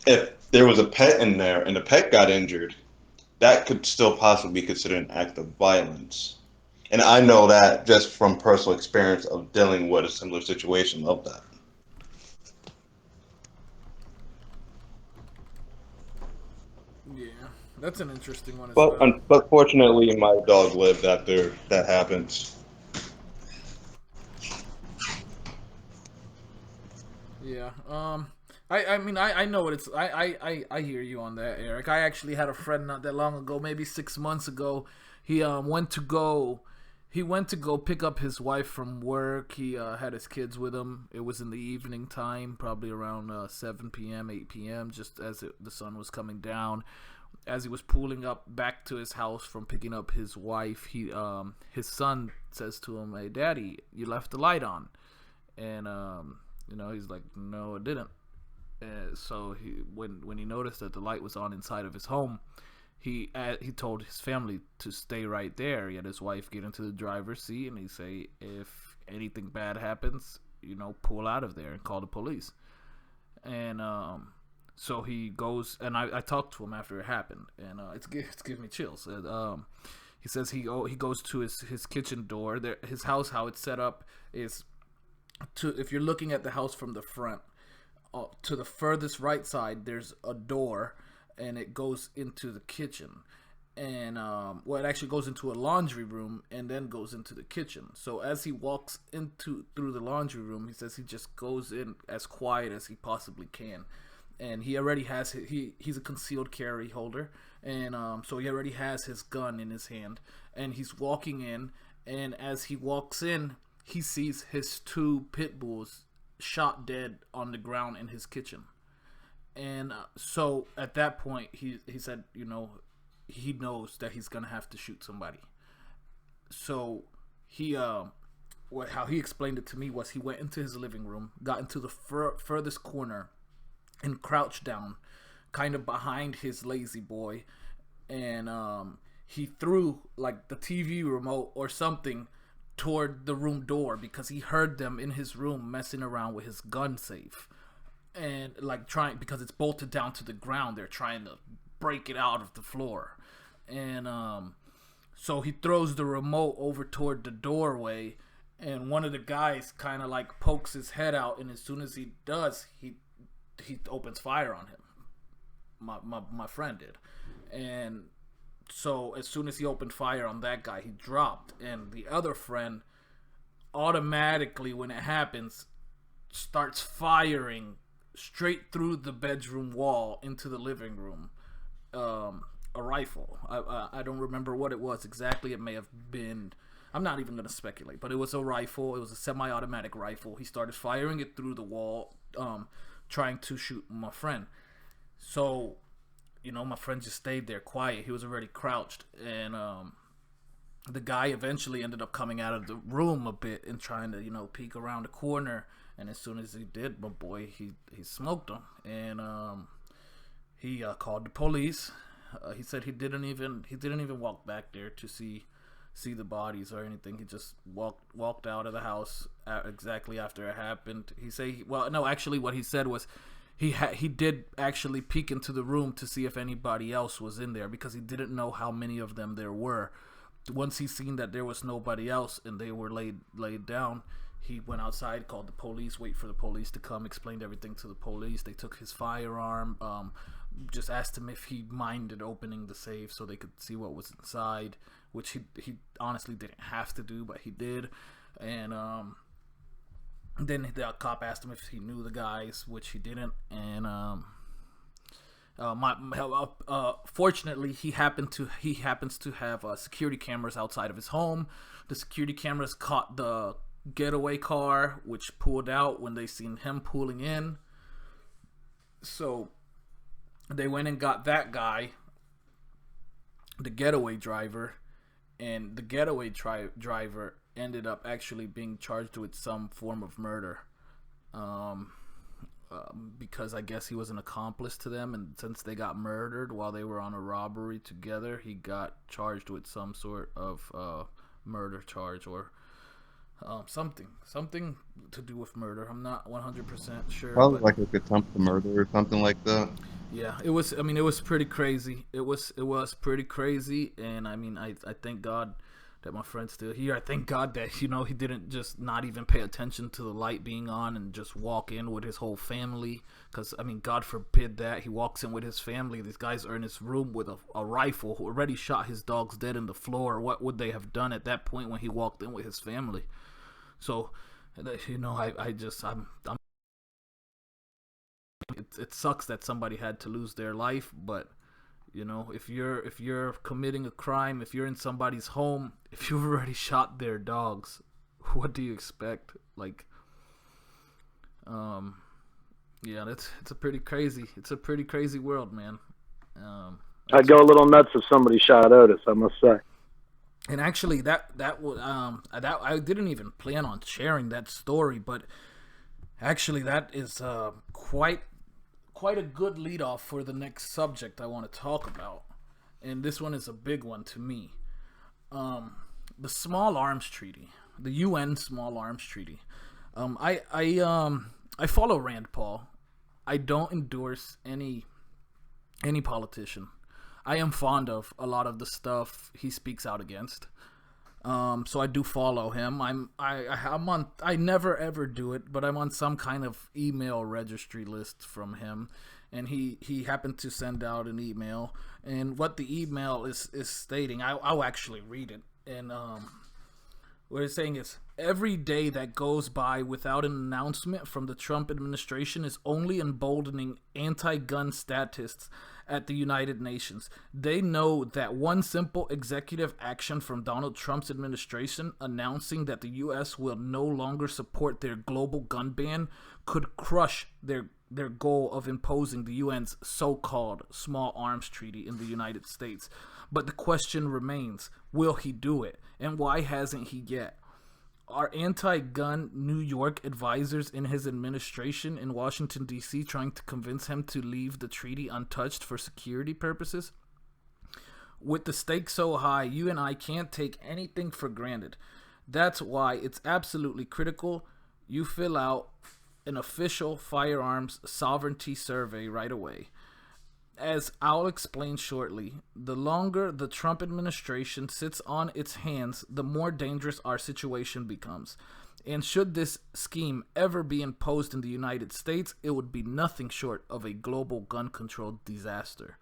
if there was a pet in there and the pet got injured, that could still possibly be considered an act of violence. And I know that just from personal experience of dealing with a similar situation of that. Yeah, that's an interesting one as But well. but fortunately, my dog lived after that happened. Yeah. I mean I know what it's I hear you on that, Eric. I actually had a friend not that long ago, maybe 6 months ago. He went to go pick up his wife from work. He had his kids with him. It was in the evening time, probably around 7 p.m., 8 p.m., just as the sun was coming down. As he was pulling up back to his house from picking up his wife, his son says to him, "Hey, Daddy, you left the light on." And he's like, "No, it didn't." So when he noticed that the light was on inside of his home, he told his family to stay right there. He had his wife get into the driver's seat, and he say, "If anything bad happens, pull out of there and call the police." And so he goes, and I talked to him after it happened, and it's giving me chills. He says he goes to his kitchen door. There, his house, how it's set up is if you're looking at the house from the front, to the furthest right side, there's a door, and it goes into the kitchen. And it actually goes into a laundry room and then goes into the kitchen. So as he walks through the laundry room, he says he just goes in as quiet as he possibly can. And he already has he's a concealed carry holder, and so he already has his gun in his hand, and he's walking in. And as he walks in, he sees his two pit bulls shot dead on the ground in his kitchen. And so at that point, he said, he knows that he's gonna have to shoot somebody. So how he explained it to me was he went into his living room, got into the furthest corner, and crouched down, kind of behind his lazy boy, and he threw like the TV remote or something toward the room door because he heard them in his room messing around with his gun safe, and like trying, because it's bolted down to the ground, they're trying to break it out of the floor. And so he throws the remote over toward the doorway, and one of the guys kind of like pokes his head out, and as soon as he does, he opens fire on him. My friend did. And so as soon as he opened fire on that guy, he dropped, and the other friend automatically, when it happens, starts firing straight through the bedroom wall into the living room. A rifle. I don't remember what it was exactly. It may have been, I'm not even going to speculate, but it was a rifle. It was a semi-automatic rifle. He started firing it through the wall, trying to shoot my friend. So, my friend just stayed there quiet. He was already crouched, and the guy eventually ended up coming out of the room a bit and trying to, peek around the corner, And as soon as he did, my boy, he smoked him, and he called the police. He said he didn't even walk back there to see the bodies or anything. He just walked out of the house exactly after it happened. Actually, what he said was he did actually peek into the room to see if anybody else was in there, because he didn't know how many of them there were. Once he seen that there was nobody else and they were laid down, he went outside, called the police, wait for the police to come, explained everything to the police. They took his firearm, just asked him if he minded opening the safe so they could see what was inside, which he honestly didn't have to do, but he did. And then the cop asked him if he knew the guys, which he didn't. And fortunately, he happens to have security cameras outside of his home. The security cameras caught the getaway car, which pulled out when they seen him pulling in. So they went and got that guy, the getaway driver, and the getaway driver ended up actually being charged with some form of murder, because I guess he was an accomplice to them, and since they got murdered while they were on a robbery together, he got charged with some sort of murder charge, or something to do with murder. I'm not 100% sure. Probably like a attempt to murder or something like that. Yeah, it was. I mean, it was pretty crazy. It was pretty crazy, and I mean, I thank God that my friend's still here. I thank God that, he didn't just not even pay attention to the light being on and just walk in with his whole family. Because, I mean, God forbid that. He walks in with his family. These guys are in his room with a rifle who already shot his dogs dead in the floor. What would they have done at that point when he walked in with his family? So, it sucks that somebody had to lose their life, but if you're committing a crime, if you're in somebody's home, if you've already shot their dogs, what do you expect? Like, it's a pretty crazy world, man. I'd go a little nuts if somebody shot Otis, I must say. And actually, that I didn't even plan on sharing that story, but actually, that is quite a good lead off for the next subject I want to talk about, and this one is a big one to me. The Small Arms Treaty, the UN Small Arms Treaty. I follow Rand Paul. I don't endorse any politician. I am fond of a lot of the stuff he speaks out against. So I do follow him. I'm on. I never ever do it, but I'm on some kind of email registry list from him, and he happened to send out an email, and what the email is stating, I'll actually read it, and what it's saying is, every day that goes by without an announcement from the Trump administration is only emboldening anti-gun statists at the United Nations. They know that one simple executive action from Donald Trump's administration announcing that the U.S. will no longer support their global gun ban could crush their goal of imposing the UN's so-called Small Arms Treaty in the United States. But the question remains, will he do it? And why hasn't he yet? Are anti-gun New York advisors in his administration in Washington, D.C. trying to convince him to leave the treaty untouched for security purposes? With the stakes so high, you and I can't take anything for granted. That's why it's absolutely critical you fill out an official firearms sovereignty survey right away. As I'll explain shortly, the longer the Trump administration sits on its hands, the more dangerous our situation becomes. And should this scheme ever be imposed in the United States, it would be nothing short of a global gun control disaster.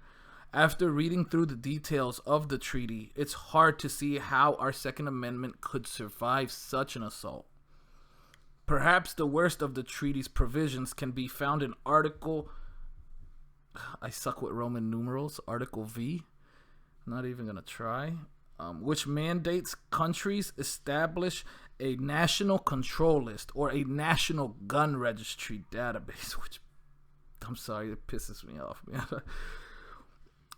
After reading through the details of the treaty, it's hard to see how our Second Amendment could survive such an assault. Perhaps the worst of the treaty's provisions can be found in I suck with Roman numerals, Article V, not even going to try, which mandates countries establish a national control list or a national gun registry database, which, I'm sorry, it pisses me off, man.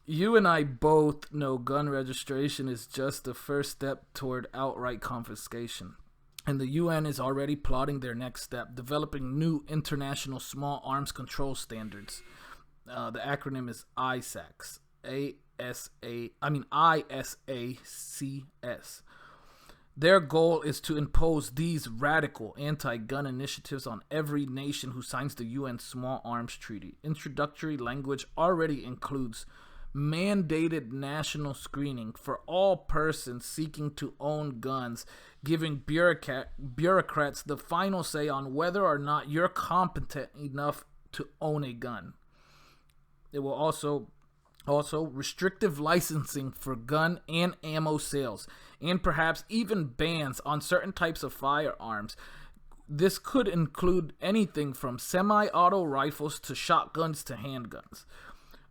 You and I both know gun registration is just the first step toward outright confiscation. And the UN is already plotting their next step, developing new international small arms control standards. The acronym is ISACS. ISACS. Their goal is to impose these radical anti-gun initiatives on every nation who signs the UN Small Arms Treaty. Introductory language already includes mandated national screening for all persons seeking to own guns, giving bureaucrats the final say on whether or not you're competent enough to own a gun. It will also restrictive licensing for gun and ammo sales, and perhaps even bans on certain types of firearms. This could include anything from semi-auto rifles to shotguns to handguns.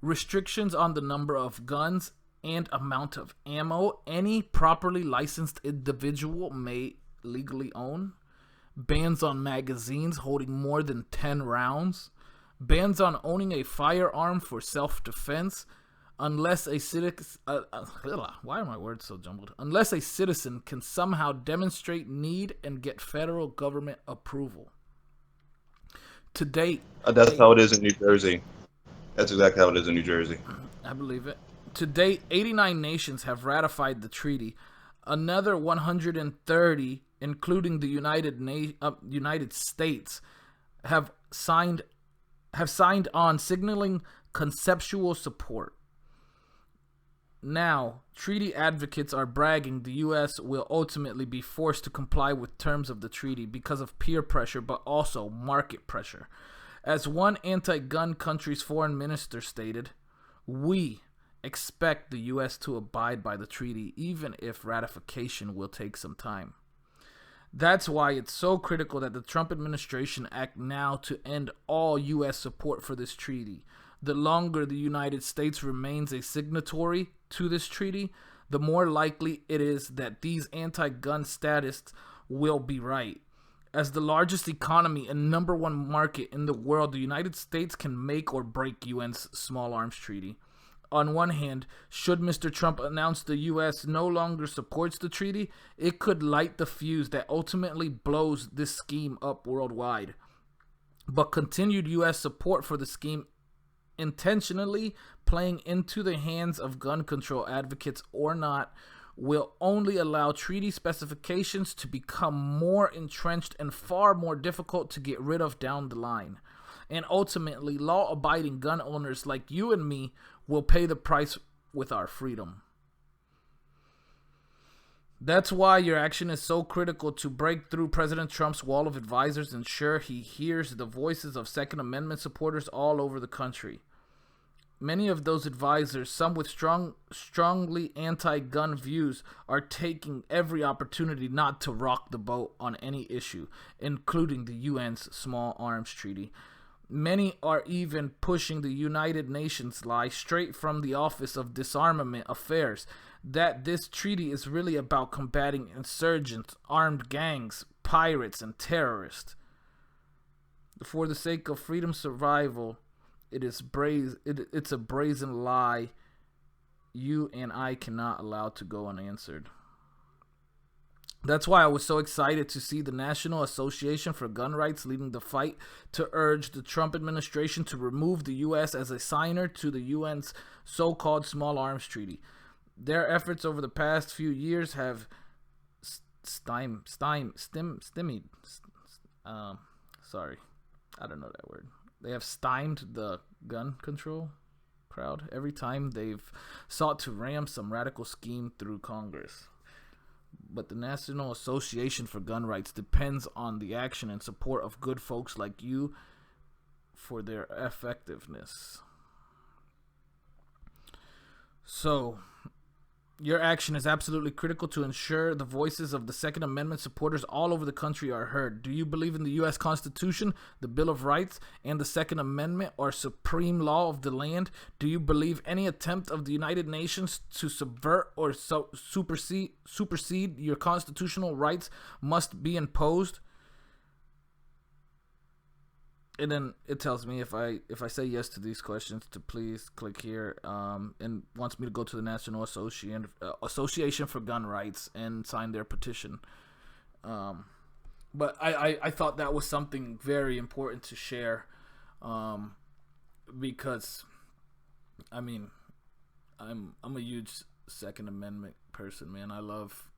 Restrictions on the number of guns and amount of ammo any properly licensed individual may legally own. Bans on magazines holding more than 10 rounds. Bans on owning a firearm for self-defense. Unless a citizen, why are my words so jumbled? Unless a citizen can somehow demonstrate need and get federal government approval. To date, that's how it is in New Jersey. That's exactly how it is in New Jersey. I believe it. To date, 89 nations have ratified the treaty. Another 130, including the United States, have signed on, signaling conceptual support. Now, treaty advocates are bragging the U.S. will ultimately be forced to comply with terms of the treaty because of peer pressure, but also market pressure. As one anti-gun country's foreign minister stated, we expect the U.S. to abide by the treaty, even if ratification will take some time. That's why it's so critical that the Trump administration act now to end all U.S. support for this treaty. The longer the United States remains a signatory to this treaty, the more likely it is that these anti-gun statists will be right. As the largest economy and number one market in the world, the United States can make or break UN's small arms treaty. On one hand, should Mr. Trump announce the U.S. no longer supports the treaty, it could light the fuse that ultimately blows this scheme up worldwide. But continued U.S. support for the scheme, intentionally playing into the hands of gun control advocates or not, will only allow treaty specifications to become more entrenched and far more difficult to get rid of down the line. And ultimately, law-abiding gun owners like you and me will pay the price with our freedom. That's why your action is so critical to break through President Trump's wall of advisors and ensure he hears the voices of Second Amendment supporters all over the country. Many of those advisors, some with strongly anti-gun views, are taking every opportunity not to rock the boat on any issue, including the UN's Small Arms Treaty. Many are even pushing the United Nations lie straight from the Office of Disarmament Affairs that this treaty is really about combating insurgents, armed gangs, pirates, and terrorists. For the sake of freedom survival, it's a brazen lie you and I cannot allow to go unanswered. That's why I was so excited to see the National Association for Gun Rights leading the fight to urge the Trump administration to remove the U.S. as a signer to the UN's so-called Small Arms Treaty. Their efforts over the past few years have stymied. Sorry, I don't know that word. They have stymied the gun control crowd every time they've sought to ram some radical scheme through Congress. But the National Association for Gun Rights depends on the action and support of good folks like you for their effectiveness. So, your action is absolutely critical to ensure the voices of the Second Amendment supporters all over the country are heard. Do you believe in the U.S. Constitution, the Bill of Rights, and the Second Amendment are supreme law of the land? Do you believe any attempt of the United Nations to subvert or supersede your constitutional rights must be imposed? And then it tells me if I say yes to these questions to please click here, and wants me to go to the National Association for Gun Rights and sign their petition. But I thought that was something very important to share, because, I mean, I'm a huge Second Amendment person, man. I love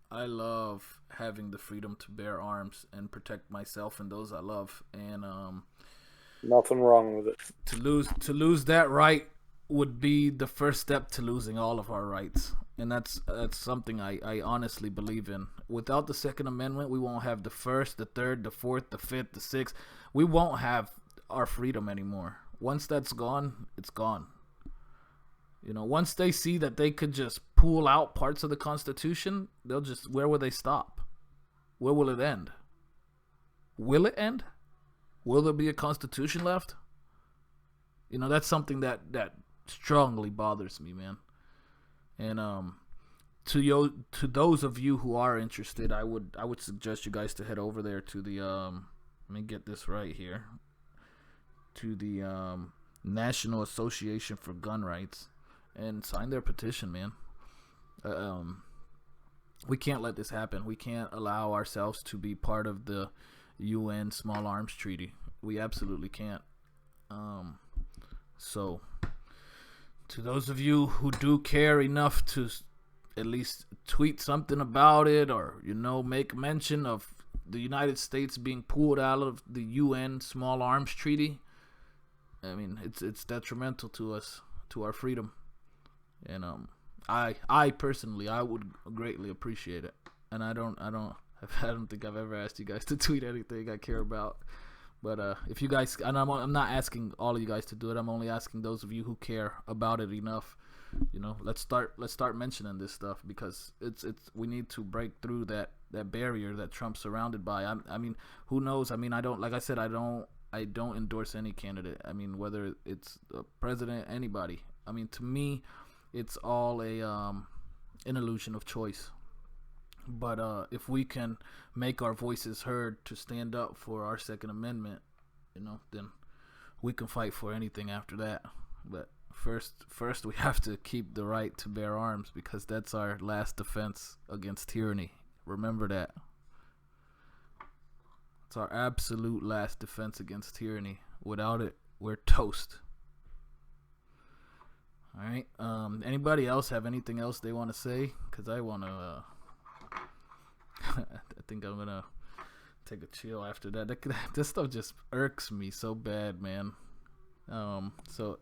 having the freedom to bear arms and protect myself and those I love. And Nothing wrong with it. to lose that right would be the first step to losing all of our rights. And that's something I honestly believe in. Without the Second Amendment, we won't have the First, the Third, the Fourth, the Fifth, the Sixth. We won't have our freedom anymore. Once that's gone, it's gone. You know, once they see that they could just pull out parts of the Constitution, they'll just, where will they stop? Where will it end? Will it end? Will there be a Constitution left? You know, that's something that strongly bothers me, man. And to those of you who are interested, I would suggest you guys to head over there to the let me get this right here, to the National Association for Gun Rights, and sign their petition, man. We can't let this happen. We can't allow ourselves to be part of the UN Small Arms Treaty. We absolutely can't. So, to those of you who do care enough to at least tweet something about it, or, you know, make mention of the United States being pulled out of the UN Small Arms Treaty, I mean, it's detrimental to us, to our freedom. And I personally, I would greatly appreciate it. And I don't think I've ever asked you guys to tweet anything I care about. But if you guys, and I'm not asking all of you guys to do it. I'm only asking those of you who care about it enough. You know, let's start mentioning this stuff, because we need to break through that barrier that Trump's surrounded by. I mean, who knows? I mean, I don't endorse any candidate. I mean, whether it's the president, anybody. I mean, to me, it's all an illusion of choice. But if we can make our voices heard to stand up for our Second Amendment, you know, then we can fight for anything after that. But first we have to keep the right to bear arms, because that's our last defense against tyranny. Remember that. It's our absolute last defense against tyranny. Without it, we're toast. All right. Anybody else have anything else they want to say? Because I want to... I think I'm gonna take a chill after that. This stuff just irks me so bad, man. So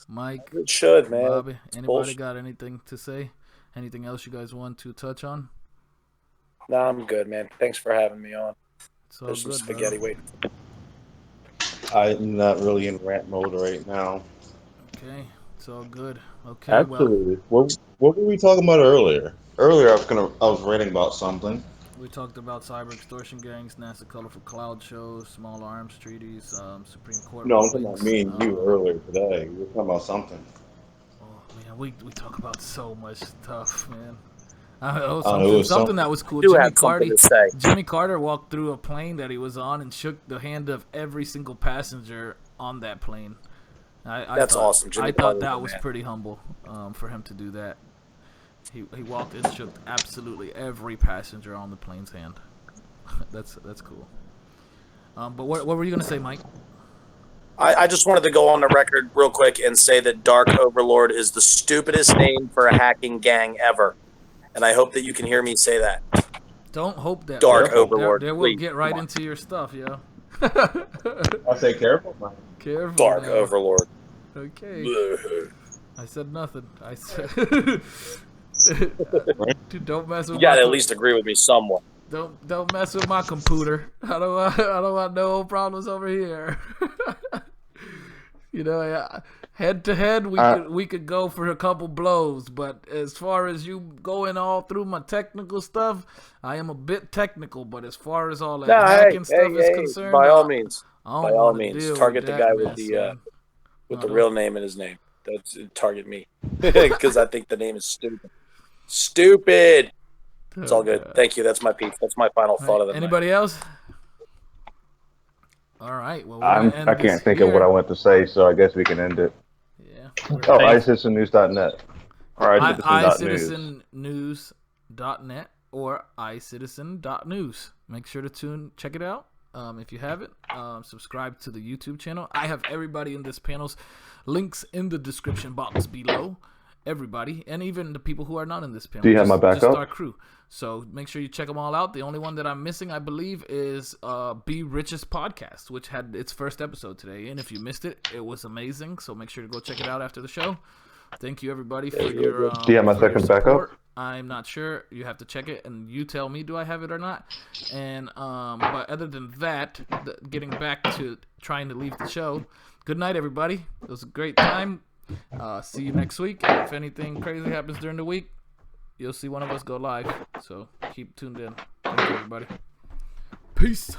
Mike, it should, man. Bobby, anybody got anything to say? Anything else you guys want to touch on? No, I'm good, man. Thanks for having me on. There's some spaghetti waiting. I'm not really in rant mode right now. Okay, it's all good. Okay, absolutely. Well, what were we talking about earlier? Earlier, I was writing about something. We talked about cyber extortion gangs, NASA colorful cloud shows, small arms treaties, Supreme Court. No, I'm talking about me and you earlier today. We were talking about something. Oh man, we talk about so much stuff, man. Something that was cool. Jimmy Carter walked through a plane that he was on and shook the hand of every single passenger on that plane. That's awesome. I thought that was pretty humble for him to do that. He walked and shook absolutely every passenger on the plane's hand. That's cool. But what were you gonna say, Mike? I just wanted to go on the record real quick and say that Dark Overlord is the stupidest name for a hacking gang ever, and I hope that you can hear me say that. Don't hope that. Dark Overlord. They will get right into your stuff, yo. I'll say careful, Mike. Careful. Dark now. Overlord. Okay. I said nothing. I said. Dude, don't mess with. You gotta at least agree with me somewhat. Don't mess with my computer. I don't want no problems over here. You know, head to head, we could go for a couple blows, but as far as you going all through my technical stuff, I am a bit technical. But as far as all that hacking stuff is concerned, by all means, target the guy with the real name in his name. That's target me because I think the name is stupid. Stupid. It's all good. Thank you. That's my piece. That's my final thought of the night. Anybody else? All right. Well, I can't think of what I want to say, so I guess we can end it. Yeah. iCitizenNews.net. Or iCitizenNews.net or iCitizen.news. Make sure to check it out. If you haven't, subscribe to the YouTube channel. I have everybody in this panel's links in the description box below. Everybody, and even the people who are not in this panel. Do you have my backup? Just our crew. So make sure you check them all out. The only one that I'm missing, I believe, is BRich's podcast, which had its first episode today. And if you missed it, it was amazing. So make sure to go check it out after the show. Thank you, everybody, for your Do you have my second backup? I'm not sure. You have to check it, and you tell me, do I have it or not? And but other than that, getting back to trying to leave the show, good night, everybody. It was a great time. See you next week. And if anything crazy happens during the week, you'll see one of us go live. So keep tuned in. Thank you, everybody. Peace.